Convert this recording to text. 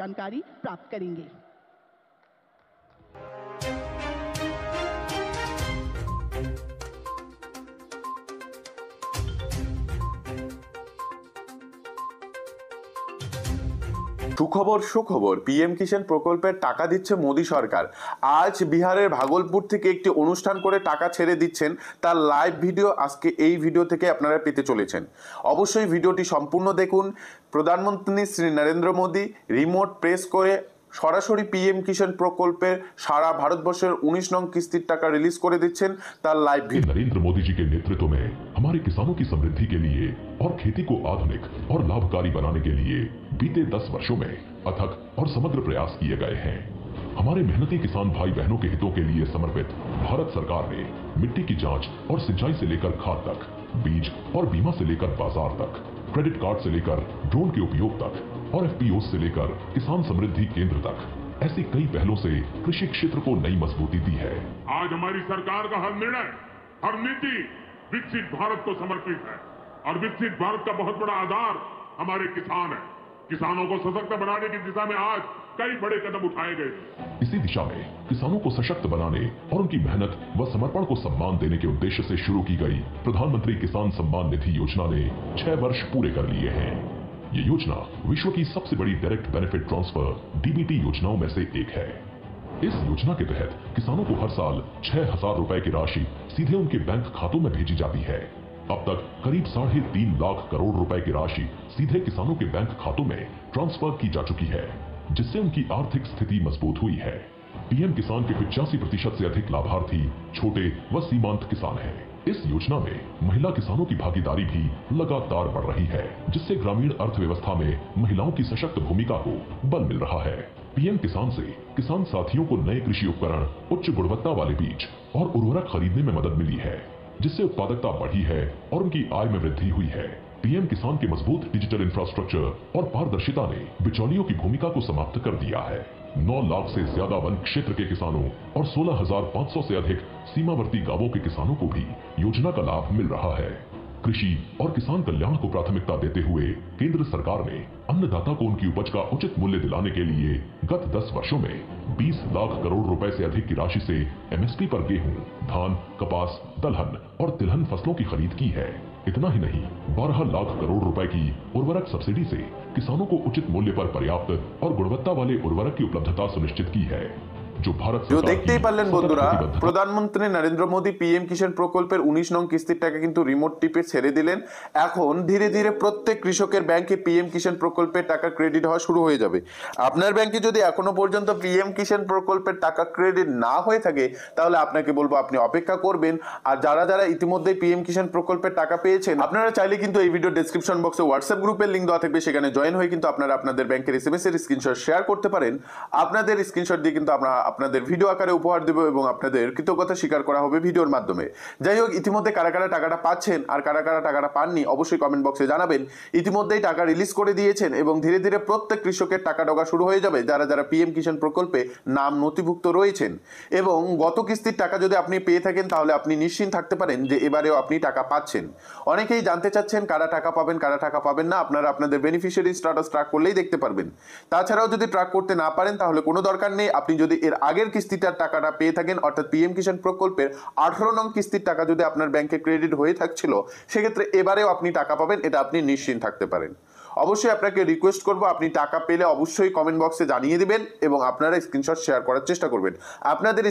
जानकारी प्राप्त करेंगे। সুখবর সুখবর, পিএম কিষাণ প্রকল্পের টাকা দিচ্ছে মোদী সরকার। আজ বিহারের ভাগলপুর থেকে একটি অনুষ্ঠান করে টাকা ছেড়ে দিচ্ছেন, তার লাইভ ভিডিও আজকে এই ভিডিও থেকে আপনারা পেতে চলেছেন। অবশ্যই ভিডিওটি সম্পূর্ণ দেখুন। প্রধানমন্ত্রী শ্রী নরেন্দ্র মোদী রিমোট প্রেস করে সরাসরি পিএম কিষাণ প্রকল্পের সারা ভারতবর্ষের 19 নং কিস্তির টাকা রিলিজ করে দিচ্ছেন, তার লাইভ ভিডিও। नरेंद्र मोदी जी के नेतृत्व में हमारे किसानों की समृद्धि के लिए और खेती को आधुनिक और लाभकारी बनाने के लिए बीते 10 वर्षों में अथक और समग्र प्रयास किए गए हैं। हमारे मेहनती किसान भाई बहनों के हितों के लिए समर्पित भारत सरकार ने मिट्टी की जांच और सिंचाई से लेकर खाद तक, बीज और बीमा से लेकर बाजार तक, क्रेडिट कार्ड से लेकर ड्रोन के उपयोग तक और एफपीओ से लेकर किसान समृद्धि केंद्र तक ऐसी कई पहलों से कृषि क्षेत्र को नई मजबूती दी है। आज हमारी सरकार का हर निर्णय, हर नीति विकसित भारत को समर्पित है और विकसित भारत का बहुत बड़ा आधार हमारे किसान है। किसानों को सशक्त बनाने की दिशा में आज कई बड़े कदम उठाए गए। इसी दिशा में किसानों को सशक्त बनाने और उनकी मेहनत व समर्पण को सम्मान देने के उद्देश्य से शुरू की गई प्रधानमंत्री किसान सम्मान निधि योजना ने 6 वर्ष पूरे कर लिए हैं। ये योजना विश्व की सबसे बड़ी डायरेक्ट बेनिफिट ट्रांसफर डीबीटी योजनाओं में से एक है। इस योजना के तहत किसानों को हर साल 6,000 रुपए की राशि सीधे उनके बैंक खातों में भेजी जाती है। अब तक करीब 3.5 लाख करोड़ रुपए की राशि सीधे किसानों के बैंक खातों में ट्रांसफर की जा चुकी है, जिससे उनकी आर्थिक स्थिति मजबूत हुई है। पीएम किसान के 85% से अधिक लाभार्थी छोटे व सीमांत किसान हैं। इस योजना में महिला किसानों की भागीदारी भी लगातार बढ़ रही है, जिससे ग्रामीण अर्थव्यवस्था में महिलाओं की सशक्त भूमिका को बल मिल रहा है। पीएम किसान से किसान साथियों को नए कृषि उपकरण, उच्च गुणवत्ता वाले बीज और उर्वरक खरीदने में मदद मिली है, जिससे उत्पादकता बढ़ी है और उनकी आय में वृद्धि हुई है। पीएम किसान के मजबूत डिजिटल इंफ्रास्ट्रक्चर और पारदर्शिता ने बिचौलियों की भूमिका को समाप्त कर दिया है। 9 लाख से ज्यादा वन क्षेत्र के किसानों और 16,500 से अधिक सीमावर्ती गांवों के किसानों को भी योजना का लाभ मिल रहा है। कृषि और किसान कल्याण को प्राथमिकता देते हुए केंद्र सरकार ने अन्नदाता को उनकी उपज का उचित मूल्य दिलाने के लिए गत 10 वर्षों में 20 लाख करोड़ रुपए से अधिक की राशि से एमएसपी पर गेहूं, धान, कपास, दलहन और तिलहन फसलों की खरीद की है। इतना ही नहीं, 12 लाख करोड़ रुपए की उर्वरक सब्सिडी से किसानों को उचित मूल्य पर पर्याप्त और गुणवत्ता वाले उर्वरक की उपलब्धता सुनिश्चित की है, जो भारत जो দেখতেই পারলেন বন্ধুরা, প্রধানমন্ত্রী নরেন্দ্র মোদী পিএম কিষাণ প্রকল্পের 19 নং কিস্তির টাকা কিন্তু রিমোট টিপে ছেড়ে দিলেন। এখন ধীরে ধীরে প্রত্যেক কৃষকের ব্যাংকে পিএম কিষাণ প্রকল্পের টাকা ক্রেডিট হওয়া শুরু হয়ে যাবে। আপনার ব্যাংকে যদি এখনো পর্যন্ত পিএম কিষাণ প্রকল্পের টাকা ক্রেডিট না হয়ে থাকে, তাহলে আপনাকে বলবো আপনি অপেক্ষা করবেন। আর যারা যারা ইতিমধ্যে পিএম কিষাণ প্রকল্পের টাকা পেয়েছেন, আপনারা চাইলে কিন্তু এই ভিডিও ডেসক্রিপশন বক্সে হোয়াটসঅ্যাপ গ্রুপের লিংক দেওয়া থাকবে, সেখানে জয়েন হয়ে কিন্তু আপনারা আপনাদের ব্যাংকের এসএমএস এর স্ক্রিনশট শেয়ার করতে পারেন। আপনাদের স্ক্রিনশট দিয়ে কিন্তু আমরা আপনাদের ভিডিও আকারে উপহার দেব এবং আপনাদের কৃতজ্ঞতা স্বীকার করা হবে ভিডিওর মাধ্যমে। যাই হোক, ইতিমধ্যে কারা কারা টাকাটা পাচ্ছেন আর কারা কারা টাকাটা পাননি অবশ্যই কমেন্ট বক্সে জানাবেন। ইতিমধ্যেই টাকা রিলিজ করে দিয়েছেন এবং ধীরে ধীরে প্রত্যেক কৃষকের টাকা ঢোকা শুরু হয়ে যাবে যারা যারা পিএম কিষাণ প্রকল্পে নাম নথিভুক্ত রয়েছেন। এবং গত কিস্তির টাকা যদি আপনি পেয়ে থাকেন, তাহলে আপনি নিশ্চিন্ত থাকতে পারেন যে এবারেও আপনি টাকা পাচ্ছেন। অনেকেই জানতে চাচ্ছেন কারা টাকা পাবেন কারা টাকা পাবেন না, আপনারা আপনাদের বেনিফিশিয়ারি স্ট্যাটাস ট্র্যাক করলেই দেখতে পারবেন। তাছাড়াও যদি ট্র্যাক করতে না পারেন, তাহলে কোনো দরকার নেই। আপনি যদি এর আগের কিস্তিটার টাকাটা পেয়ে থাকেন, অর্থাৎ পিএম কিষাণ প্রকল্পের 18 নং কিস্তির টাকা যদি আপনার ব্যাংকে ক্রেডিট হয়ে থাকছিল, সেক্ষেত্রে এবারেও আপনি টাকা পাবেন, এটা আপনি নিশ্চিন্ত থাকতে পারেন। অবশ্যই আপনাকে রিকোয়েস্ট করব, আপনি টাকা পেলে অবশ্যই কমেন্ট বক্সে জানিয়ে দিবেন এবং আপনারা স্ক্রিনশট শেয়ার করার চেষ্টা করবেন। আপনাদের